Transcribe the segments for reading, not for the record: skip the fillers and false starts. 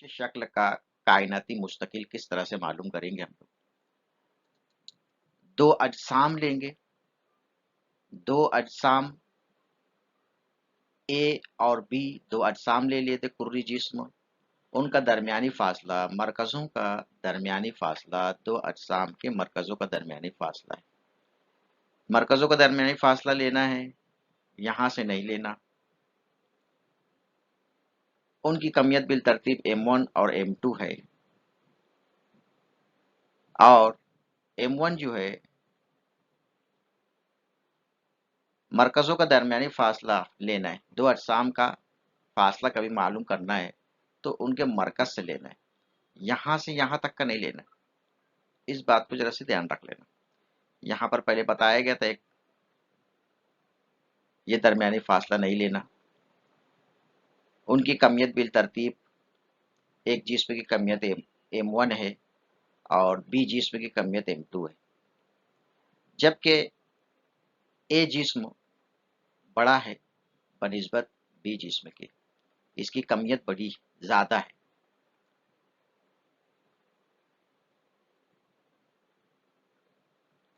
की शक्ल का कायनाती मुस्तकिल किस तरह से मालूम करेंगे हम लोग। दो अजसाम लेंगे, दो अजसाम ए और बी, दो अजसाम ले लिए थे कुर्री जिस्म। उनका दरमियानी फासला, मरकज़ों का दरमियानी फासला दो अजसाम के मरकज़ों का दरमियानी फासला है। मरकज़ों का दरमियानी फासला लेना है, यहाँ से नहीं लेना। उनकी कमियत बिल तरतीब M1 और M2 है, और M1 जो है मरकज़ों का दरमियानी फासला लेना है, दो अजसाम का फासला कभी मालूम करना है तो उनके मरकज़ से लेना है, यहाँ से यहाँ तक का नहीं लेना। इस बात को जरा से ध्यान रख लेना। यहाँ पर पहले बताया गया था, एक ये दरमियानी फासला नहीं लेना। उनकी कमियत बिल तरतीब, एक जिस्म की कमियत M1 है और बी जिस्म की कमियत M2 है। जबकि ए जिस्म बड़ा है बनिस्बत बी जिस्म के, इसकी कमियत बड़ी ज़्यादा है।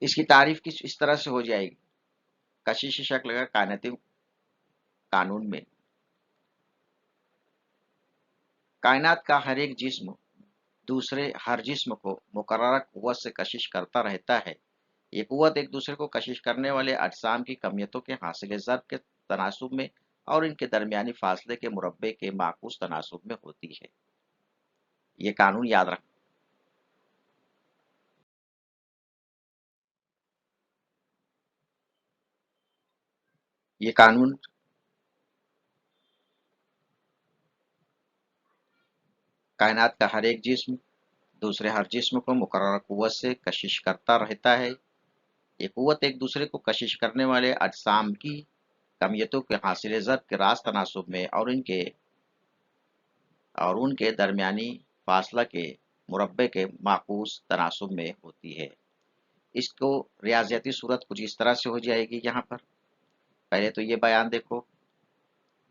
इसकी तारीफ किस इस तरह से हो जाएगी, कशिश शक्ल का कायनाती कानून में कायनात का हर एक जिस्म दूसरे हर जिस्म को मुकर्रर कुव्वत से कशिश करता रहता है। ये कुव्वत एक दूसरे को कशिश करने वाले अजसाम की कमियतों के हासिल ज़र्ब के तनासुब में और इनके दरमियानी फासले के मुरब्बे के माकूस तनासुब में होती है। ये कानून याद रख। ये कानून कायनात का हर एक जिस्म दूसरे हर जिस्म को मुकर्रर कुव्वत से कशिश करता रहता है। ये कुव्वत एक दूसरे को कशिश करने वाले अजसाम की कमियतों के हासिल ज़र्ब के रास्त तनासुब में और उनके दरमियानी फासला के मुरब्बे के माकूस तनासुब में होती है। इसको रियाज़ियाती सूरत कुछ इस तरह से हो जाएगी। यहाँ पर पहले तो ये बयान देखो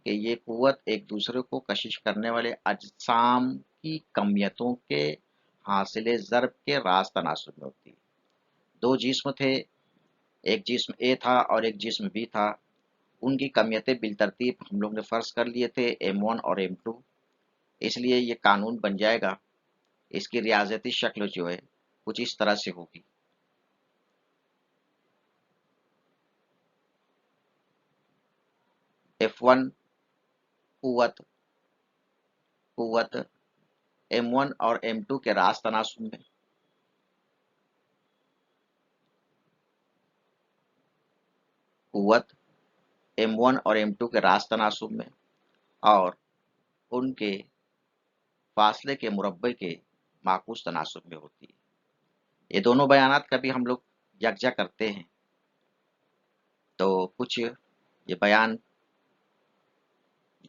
कि ये कुव्वत एक दूसरे को कशिश करने वाले अजसाम की कमियतों के हासिल ज़र्ब के रास्त तनासुब में होती है। दो जिस्म थे, एक जिस्म ए था और एक जिस्म बी था। उनकी कमियतें बिलतरतीब हम लोग ने फ़र्ज़ कर लिए थे M1 और M2, इसलिए ये कानून बन जाएगा। इसकी रियाज़ती शक्ल जो है कुछ इस तरह से होगी। F1 कुव्वत कुव्वत M1 और M2 के रास्त तनासुब में, कुव्वत M1 और M2 के रास्त तनासुब में और उनके फासले के मुरब्बे के माकूस तनासुब में होती है। ये दोनों बयानात कभी हम लोग यकजा करते हैं तो कुछ ये बयान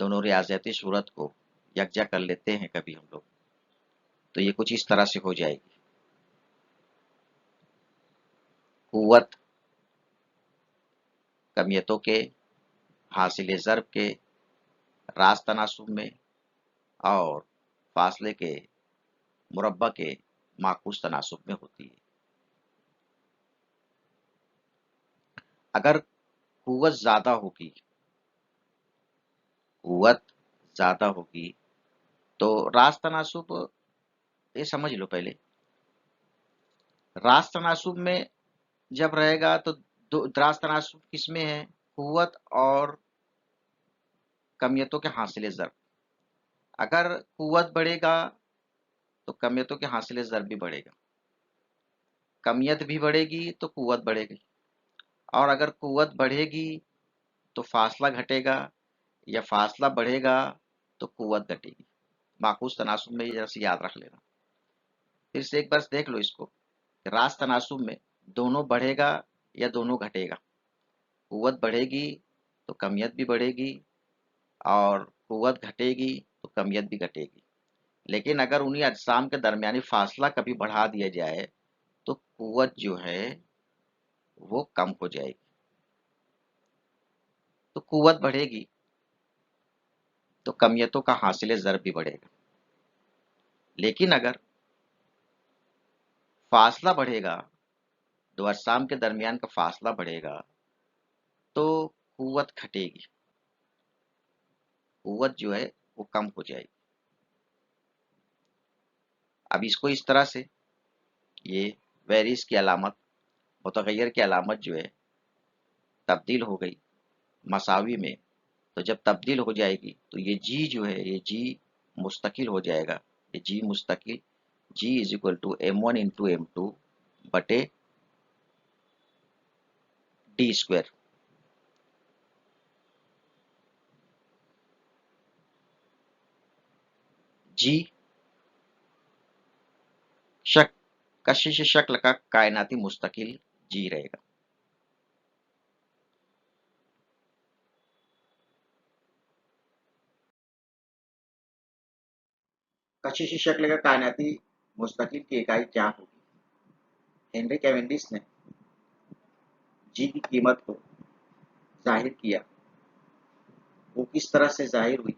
दोनों रियाज़ियाती सूरत को यकजा कर लेते हैं कभी हम लोग, तो ये कुछ इस तरह से हो जाएगी। कुव्वत कमियतों के हासिल ज़र्ब के रास्त तनासुब में और फासले के मुरब्बा के माकूस तनासुब में होती है। अगर कुव्वत ज़्यादा होगी तो रास्त तनासुब, ये समझ लो पहले, रास्त तनासुब में जब रहेगा तो रास्त तनासुब किसमें है, कुव्वत और कमियतों के हासिल ज़र्ब। अगर कुव्वत बढ़ेगा तो कमियतों के हासिल ज़र्ब भी बढ़ेगा, कमियत भी बढ़ेगी तो कुव्वत बढ़ेगी, और अगर कुव्वत बढ़ेगी तो फासला घटेगा या फासला बढ़ेगा तो कुव्वत घटेगी। माकूस तनासुब में ये जरा सी याद रख लेना। फिर से एक बार देख लो इसको, रास्त तनासुब में दोनों बढ़ेगा या दोनों घटेगा। कुव्वत बढ़ेगी तो कमियत भी बढ़ेगी और कुव्वत घटेगी तो कमियत भी घटेगी। लेकिन अगर उन्हीं अजसाम के दरमियानी फासला कभी बढ़ा दिया जाए तो कुव्वत जो है वो कम हो जाएगी। तो कुव्वत बढ़ेगी तो कमियतों का हासिल ज़र्ब भी बढ़ेगा। लेकिन अगर फासला बढ़ेगा, दो अजसाम के दरमियान का फासला बढ़ेगा तो कुव्वत घटेगी, कुव्वत जो है वो कम हो जाएगी। अब इसको इस तरह से, ये वेरिस की अलामत, मुतगय्यर की अलामत जो है तब्दील हो गई मसावी में, तो जब तब्दील हो जाएगी तो ये जी जो है, ये जी मुस्तकिल हो जाएगा। ये जी मुस्तकिल, G is equal to m1 into m2 बटे डी स्क्वायर। जी शक कशिश शक्ल का कायनाती मुस्तकिल जी रहेगा। कशिश शक्ल का कायनाती मुस्तकिल की इकाई क्या होगी? हेनरी कैवेंडिश ने जी की कीमत को जाहिर किया। वो किस तरह से जाहिर हुई?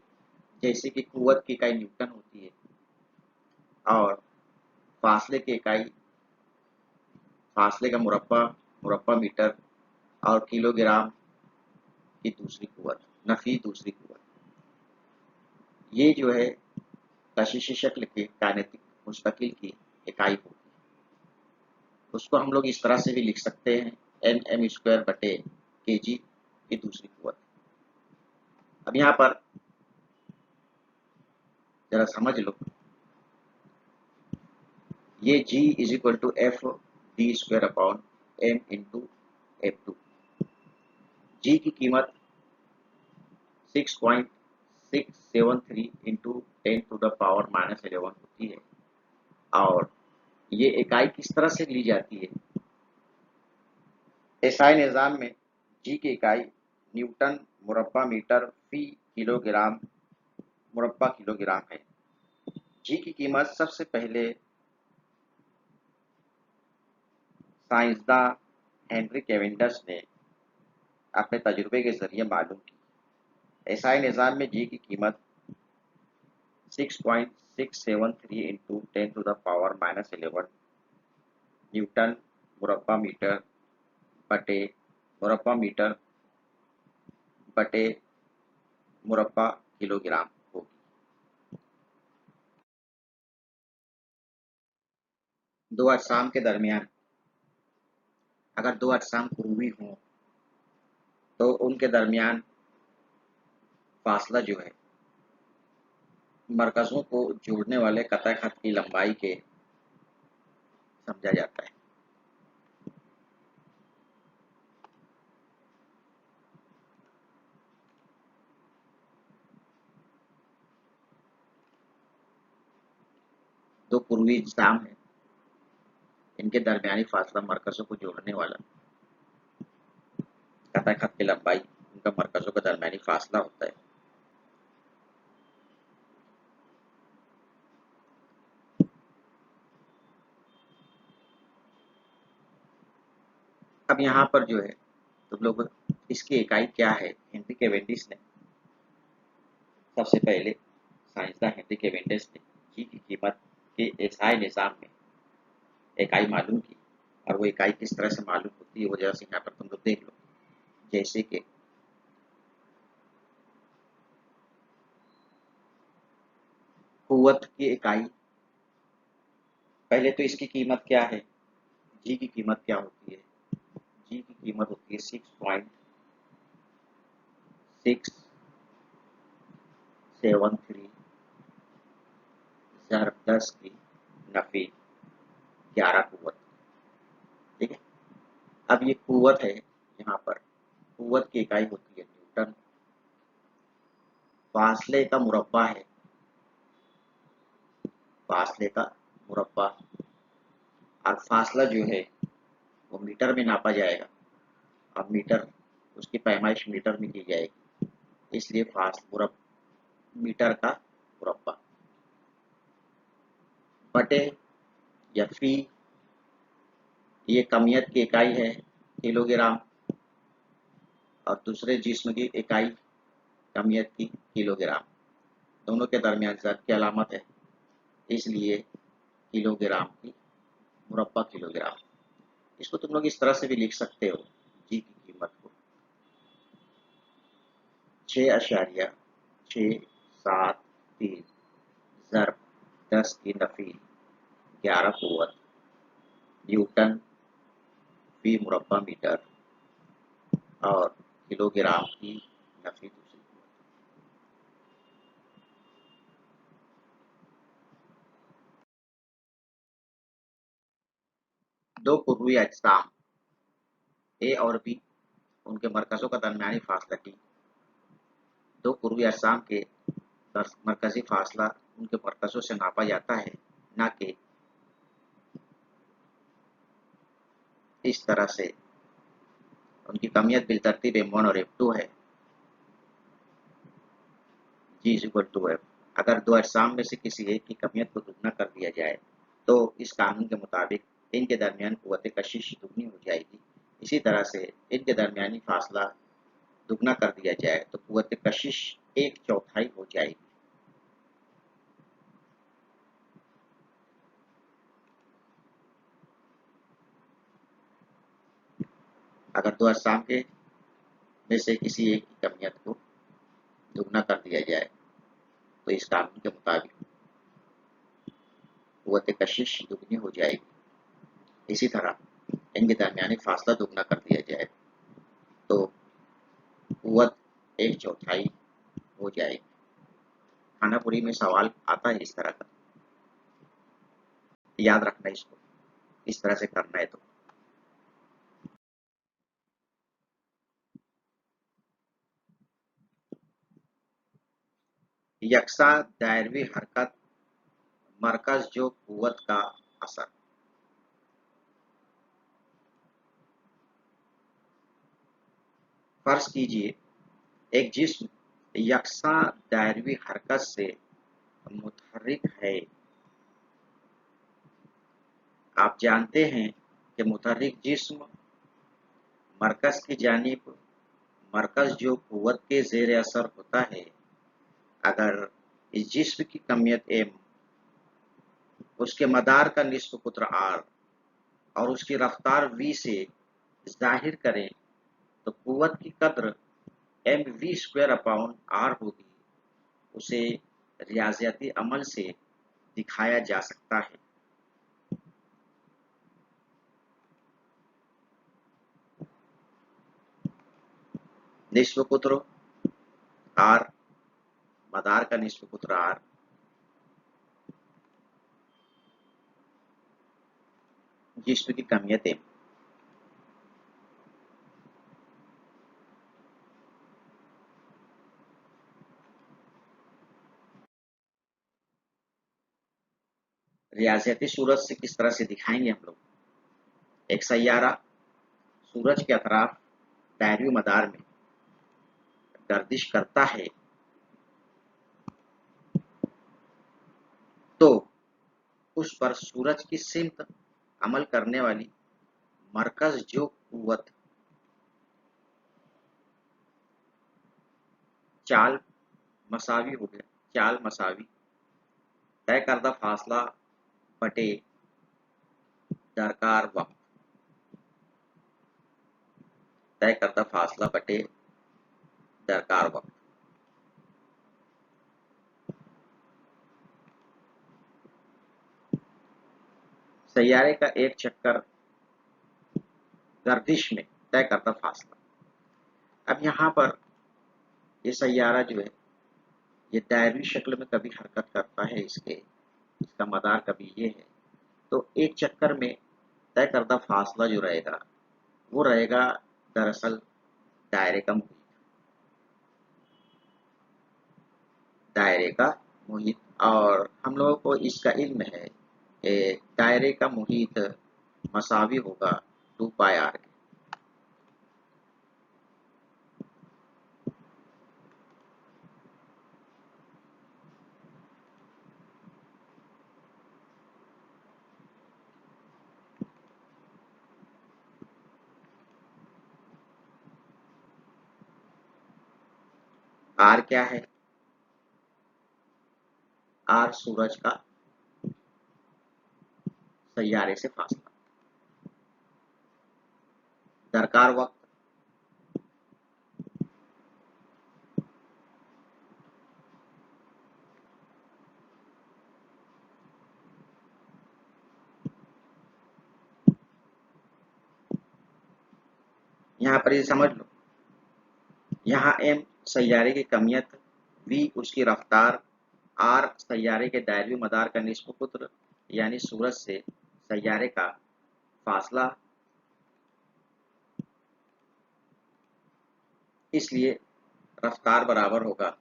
जैसे कि कुव्वत की इकाई न्यूटन होती है और फासले की इकाई, फासले का मुरब्बा मुरब्बा मीटर और किलोग्राम की दूसरी कुव्वत, नफी दूसरी कुव्वत, ये जो है कशिश शक्ल के कायनेटिक मुस्तकिल की इकाई होगी। उसको हम लोग इस तरह से भी लिख सकते हैं, एन एम स्क्वायर बटे के जी की दूसरी कुव्वत। अब यहाँ पर जरा समझ लो, ये G is equal to F D square upon M into F two. G की कीमत 6.673 इंटू 10⁻⁻11 होती है और ये इकाई किस तरह से ली जाती है? एसआई निज़ाम में जी की इकाई न्यूटन मुरब्बा मीटर फी किलोग्राम मुरब्बा किलोग्राम है। जी की कीमत सबसे पहले साइंसदां हेनरी कैवेंडिश ने अपने तजुर्बे के जरिए मालूम की। एसआई निज़ाम में जी की कीमत 6.673 इंटू 10⁻⁻11 न्यूटन मुरब्बा मीटर बटे मुरब्बा मीटर बटे मुरब्बा किलोग्राम होगी। दो अजसाम के दरमियान अगर दो अजसाम कुर्वी हों तो उनके दरमियान फासला जो है मरकज़ों को जोड़ने वाले कतई खत की लंबाई के समझा जाता है। दो पूर्वी अजसाम हैं, इनके दरमियानी फासला मरकज़ों को जोड़ने वाला कतई खत की लंबाई उनका मरकज़ों का दरमियानी फासला होता है। अब यहाँ पर जो है तुम लोग, इसकी इकाई क्या है? हेनरी कैवेंडिश ने सबसे पहले, साइंसदान हेनरी कैवेंडिश ने जी की कीमत के एसआई निज़ाम में इकाई मालूम की और वो इकाई किस तरह से मालूम होती है वो जरा सी यहाँ पर तुम लोग देख लो। जैसे कि कुव्वत की इकाई, पहले तो इसकी कीमत क्या है? जी की कीमत क्या होती है? जी की कीमत होती है 6.673 ज़र 10 की नफी 11 कुव्वत। ठीक है, अब ये कुव्वत है, यहाँ पर कुव्वत की इकाई होती है न्यूटन, फासले का मुरब्बा है, फासले का मुरब्बा, और फासला जो है वो मीटर में नापा जाएगा और मीटर, उसकी पैमाइश मीटर में की जाएगी, इसलिए मीटर का मुरब्बा बटे या फी, ये कमियत की इकाई है किलोग्राम और दूसरे जिस्म की इकाई कमियत की किलोग्राम, दोनों के दरमियान ज़र की अलामत है। इसलिए किलोग्राम की मुरब्बा किलोग्राम। इसको तुम लोग इस तरह से भी लिख सकते हो, जी की कीमत को 6.673 ज़र्ब 10 की नफी 11 कुव्वत न्यूटन फी मुरब्बा मीटर और किलोग्राम की नफी दूसरी कुव्वत। दो पूर्वी अजसाम ए और बी, उनके मरकज़ों का दरमियानी फासला टी। दो पूर्वी अजसाम के मरकज़ी फासला उनके मरकज़ों से नापा जाता है, न कि इस तरह से। उनकी कमियत बिलतरतीब M1 और M2 है, G=F। अगर दो अजसाम में से किसी एक की कमियत को दुगना कर दिया जाए तो इस कानून के मुताबिक इनके दरमियान कुव्वत कशिश दुगनी हो जाएगी। इसी तरह से इनके दरमियानी फासला दुगना कर दिया जाए तो कुव्वत कशिश 1/4 हो जाएगी। अगर दो अजसाम के में से किसी एक की कमियत को दुगना कर दिया जाए तो इस कानून के मुताबिक कुव्वत कशिश दुगनी हो जाएगी। इसी तरह इनके दरमियानी फासला दुगना कर दिया जाए तो कुव्वत 1/4 हो जाएगी। खानापुरी में सवाल आता है इस तरह का, याद रखना इसको, इस तरह से करना है तो। यकसा दायरवी हरकत मरकज जो कुव्वत का असर। फर्ज कीजिए एक जिस्म यकसा दायरवी हरकत से मुतहर्रिक है। आप जानते हैं कि मुतहर्रिक जिस्म मरकज की जानिब मरकज जो कुव्वत के ज़ेर असर होता है। अगर इस जिस्म की कमियत M उसके मदार का निस्फ कुत्र R और उसकी रफ्तार V से ज़ाहिर करें तो कुव्वत की कद्र mv² होगी। उसे रियाज़ियाती अमल से दिखाया जा सकता है। निस्फ कुत्र R, मदार का निस्फ कुत्र R, जिस्म की कमियत M। रियाज़ियाती सूरत से किस तरह से दिखाएंगे हम लोग। एक सैयारा सूरज के अतराफ दायरवी मदार में गर्दिश करता है तो उस पर सूरज की सिमत अमल करने वाली मरकज जो कुव्वत चाल मसावी हो गया, चाल मसावी तय करदा फासला बटे दरकार वक्त, तय करदा फासला बटे दरकार वक्त। सैयारे का एक चक्कर गर्दिश में तय करदा फासला। अब यहाँ पर ये सैयारा जो है ये दायरवी शक्ल में कभी हरकत करता है, इसका मदार कभी ये है, तो एक चक्कर में तय करदा फासला जो रहेगा वो रहेगा दरअसल दायरे का मुहित, दायरे का मुहित। और हम लोगों को इसका इल्म है दायरे का मुहित मसावी होगा 2πr के। आर क्या है? आर सूरज का सैयारे से फासला, दरकार वक्त, यहाँ पर ये समझ लो, यहाँ m सैयारे की कमियत, v उसकी रफ्तार, r सैयारे के दायरवी मदार का निस्ब कुत्र यानी सूरज से सैयारे का फासला। इसलिए रफ्तार बराबर होगा,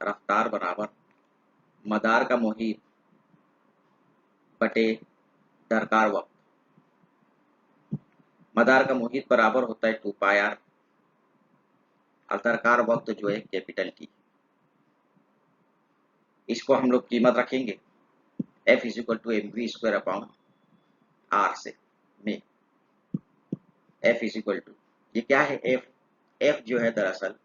रफ्तार बराबर मदार का मुहीत बटे दरकार वक्त। मदार का मुहीत बराबर होता है 2πr और दरकार वक्त जो है कैपिटल T। इसको हम लोग कीमत रखेंगे F = mv² से में F = ये क्या है F? F जो है दरअसल,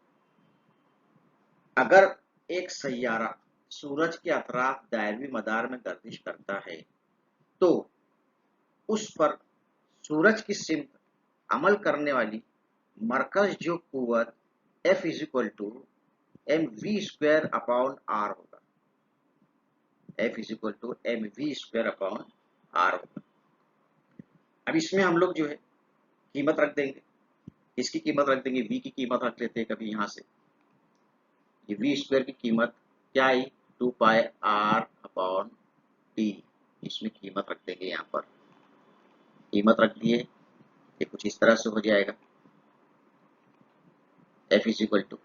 अगर एक सैयारा सूरज के अतराफ दायरवी मदार में गर्दिश करता है तो उस पर सूरज की सिमत अमल करने वाली मरकज जो कुव्वत F = mv² होगा, F = mv² होगा। अब इसमें हम लोग जो है कीमत रख देंगे, इसकी कीमत रख देंगे, v की कीमत रख लेते हैं कभी यहाँ से। ये v² की कीमत क्या आई? 2πr/T। इसमें कीमत रख देंगे, यहाँ पर कीमत रख दिए, ये कुछ इस तरह से हो जाएगा। F =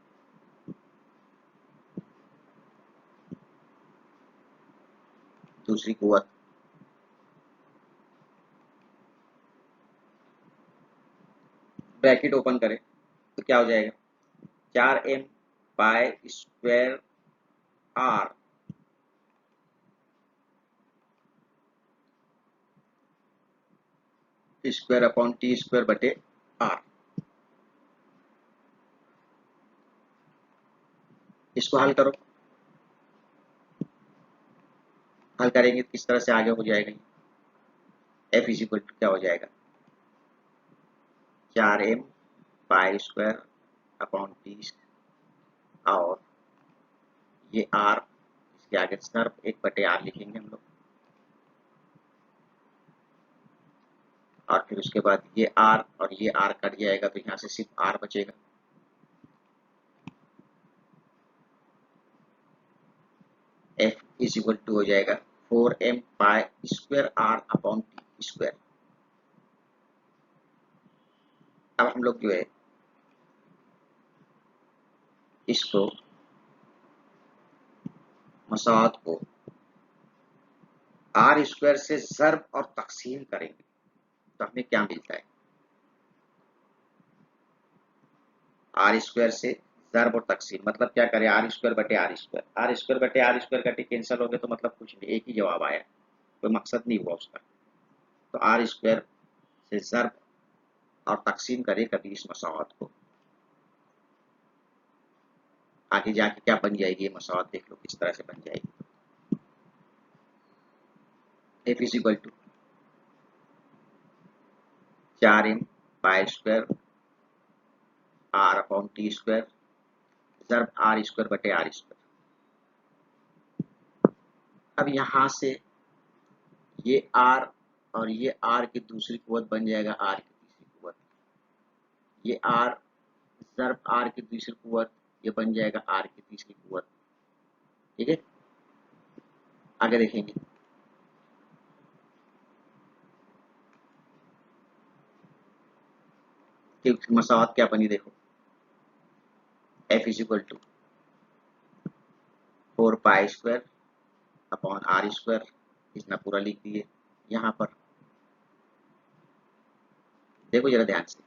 दूसरी कुव्वत, ब्रैकेट ओपन करें तो क्या हो जाएगा? 4m/² r (T² बटे r। इसको हल करो, हल करेंगे किस तरह से आगे हो जाएगा? F = क्या हो जाएगा? 4m/² T और ये r, इसके आगे सिर्फ 1/r लिखेंगे हम लोग, और फिर उसके बाद ये r और ये r कट जाएगा तो यहाँ से सिर्फ r बचेगा। F = हो जाएगा 4m/² r/T²। अब हम लोग जो है इसको मसावत को r² से ज़र्ब और तक़सीम करेंगे तो हमें क्या मिलता है? r² से ज़र्ब और तक़सीम मतलब क्या करें? r² बटे r² कटे कैंसिल हो गए तो मतलब कुछ नहीं, एक ही जवाब आया, कोई मकसद नहीं हुआ उसका। तो r² से ज़र्ब और तक़सीम करें कभी इस मसावत को, आगे जाके क्या बन जाएगी ये मसावत देख लो किस तरह से बन जाएगी। F = 4m/² r/T² ज़र्ब r² बटे r²। अब यहाँ से ये r और ये r की दूसरी कुव्वत बन जाएगा r की तीसरी कुव्वत, ये r ज़र्ब r की दूसरी कुव्वत ये बन जाएगा r की तीसरी कुव्वत। ठीक है, आगे देखेंगे। कि मसावत क्या बनी देखो, F = 4π² r², इतना पूरा लिख दिए। यहाँ पर देखो जरा ध्यान से,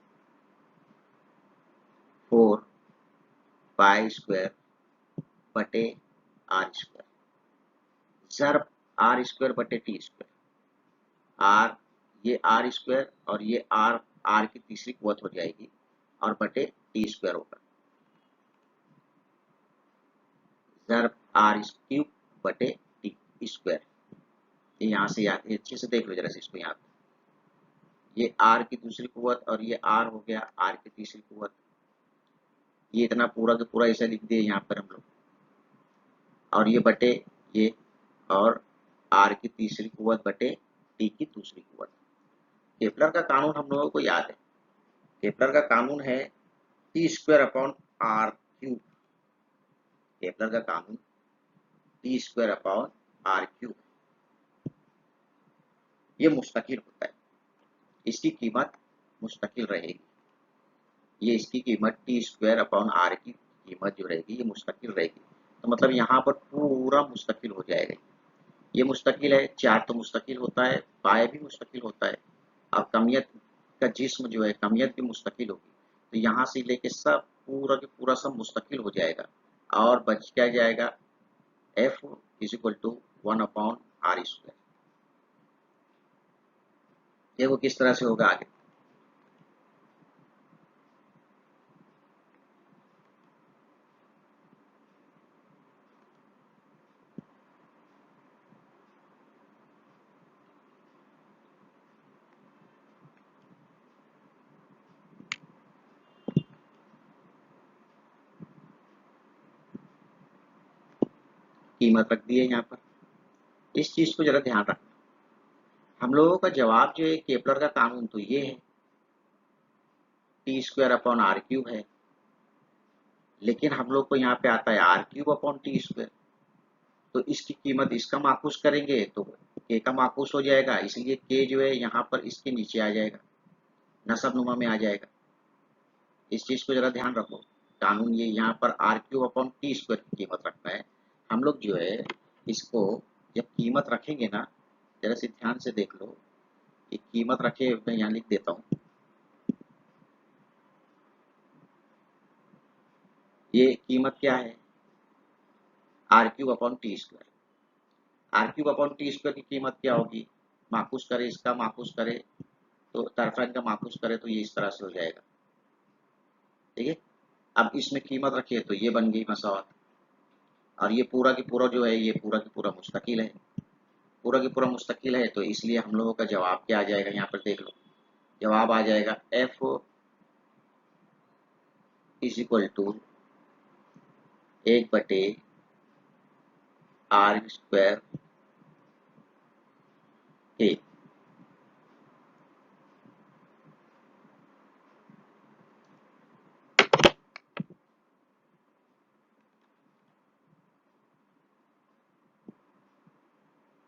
4π² बटे r² ज़र्ब r² बटे t²। r ये r² और ये r की तीसरी कुव्वत हो जाएगी और बटे t² होगा, ज़र्ब r³ बटे t²। ये यहाँ से याद है, अच्छे से देख लो जरा से इसको। यहाँ पे ये आर की दूसरी कुव्वत और ये आर हो गया आर की तीसरी कुव्वत। ये इतना पूरा का पूरा ऐसा लिख दिए यहाँ पर हम लोग, और ये बटे ये, और आर की तीसरी कुव्वत बटे टी की दूसरी कुव्वत। केपलर का कानून हम लोगों को याद है। केपलर का कानून है T square upon R cube. Kepler का कानून T square upon R cube. ये मुस्तकिल होता है, इसकी कीमत मुस्तकिल रहेगी। ये इसकी कीमत टी स्क्वायर अपॉन आर की कीमत जो रहेगी ये मुस्तकिल रहेगी। तो मतलब यहाँ पर पूरा मुस्तकिल हो जाएगा। ये मुस्तकिल है, चार तो मुस्तकिल होता है, पाए भी मुस्तकिल होता है, और कमियत का जिस्म जो है कमियत भी मुस्तकिल होगी। तो यहाँ से लेके सब पूरा के पूरा सब मुस्तकिल हो जाएगा, और बच क्या जाएगा, F is equal to 1/r²। देखो किस तरह से होगा आगे। कीमत रख दी है यहाँ पर, इस चीज को जरा ध्यान रखना। हम लोगों का जवाब जो है केपलर का कानून तो ये है, T square upon R cube है, लेकिन हम लोग को यहाँ पे आता है R cube upon T square. तो इसकी कीमत इसका माकूस करेंगे तो के का माकूस हो जाएगा, इसलिए के जो है यहाँ पर इसके नीचे आ जाएगा, नसब नुमा में आ जाएगा। इस चीज को जरा ध्यान रखो। कानून ये यहाँ पर R cube upon T square की कीमत रखना है। हम लोग जो है इसको जब कीमत रखेंगे ना, जरा से ध्यान से देख लो। ये कीमत रखे, मैं यहाँ लिख देता हूँ, ये कीमत क्या है, R cube upon T square. R cube upon T square की कीमत क्या होगी, माकूस करे इसका माकूस करे तो तरफाइन का माकूस करे तो ये इस तरह से हो जाएगा। ठीक है, अब इसमें कीमत रखिए तो ये बन गई मसावत, और ये पूरा की पूरा जो है ये पूरा की पूरा मुस्तकिल है। पूरा की पूरा मुस्तकिल है तो इसलिए हम लोगों का जवाब क्या आ जाएगा, यहाँ पर देख लो। जवाब आ जाएगा F is equal to 1/r² के।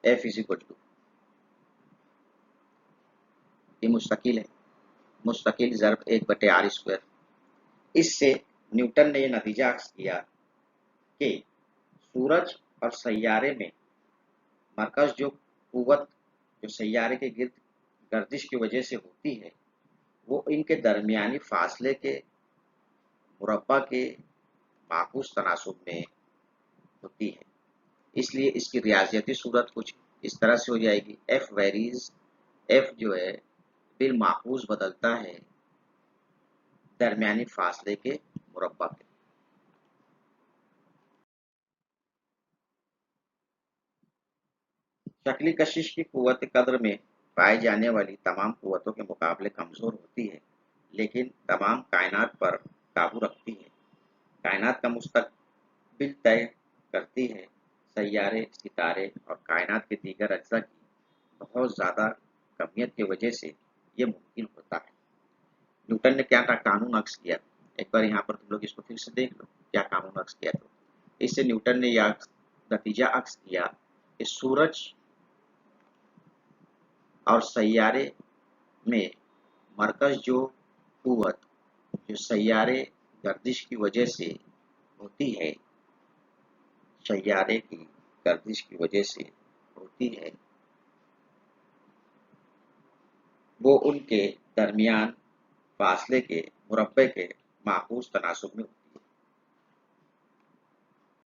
एफ इज इक्वल टू, ये मुस्तकिल है, मुस्तकिल ज़र्ब 1/r²। इससे न्यूटन ने ये नतीजा अक्स किया कि सूरज और सैयारे में मरकज जो कुव्वत जो सैयारे के गिर्द गर्दिश की वजह से होती है वो इनके दरमियानी फासले के मुरब्बा के माकूस तनासुब में होती है। इसलिए इसकी रियाजियती सूरत कुछ इस तरह से हो जाएगी, एफ वेरीज, एफ जो है बिल माकूस बदलता है दरमियानी फासले के मुरब्बा के। शक्ली कशिश की कुव्वत कद्र में पाए जाने वाली तमाम कुव्वतों के मुकाबले कमजोर होती है, लेकिन तमाम कायनात पर काबू रखती है। कायनात का मुस्तकबिल तय करती है। सैयारे, सितारे और कायनात के दीगर अज्जा की बहुत ज़्यादा कमियत की वजह से ये मुमकिन होता है। न्यूटन ने क्या कानून अक्स किया, एक बार यहाँ पर तुम लोग इसको फिर से देख लो क्या कानून अक्स किया। तो इससे न्यूटन ने यह नतीजा अक्स किया कि सूरज और सैयारे में मरकज जो कुव्वत जो सैयारे गर्दिश की वजह से होती है, सैयारे की गर्दिश की वजह से होती है, वो उनके दरमियान फासले के मुरब्बे के माकूस तनासुब में